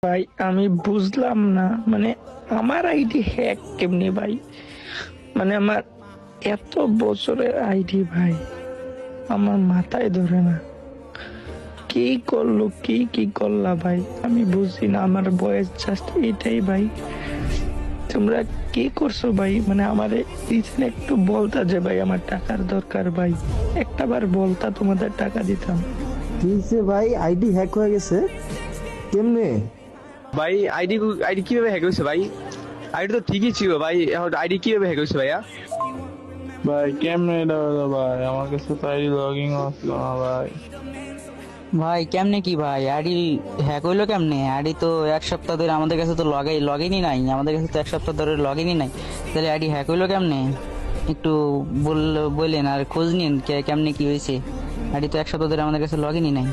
ভাই আমি বুঝলাম না, মানে আমার আইডি হ্যাক কেমনি ভাই? মানে আমার এত বছরের আইডি ভাই, আমার মাথায় ধরে না। কি করলো, কি করলা ভাই? আমি বুঝি না, আমার বয়স জাস্ট এটাই ভাই। তোমরা কি করছো ভাই? মানে আমারে রিজন একটু বলতা যে ভাই আমার টাকার দরকার ভাই, একটা বার বলতা, তোমাদের টাকা দিতাম। কি হয়েছে ভাই? আইডি হ্যাক হয়ে গেছে কেমনে? ভাই আইডি আইডি কিভাবে হ্যাক হয়েছে ভাই? আইডি তো ঠিকই ছিল ভাই, এখন আইডি কিভাবে হ্যাক হয়েছে ভাইয়া? ভাই কেমনে এটা হলো ভাই? আমার কাছে তো আইডি লগইন আসলো না ভাই। ভাই কেমনে কি ভাই আইডি হ্যাক হইলো কেমনে? আইডি তো এক সপ্তাহ ধরে আমাদের কাছে তো লগইনই নাই, আমাদের কাছে তো এক সপ্তাহ ধরে লগইনই নাই। তাহলে আইডি হ্যাক হইলো কেমনে? একটু বললেন আর খোঁজ নিন কেমনে কি হয়েছে। আইডি তো এক সপ্তাহ ধরে আমাদের কাছে লগইনই নাই।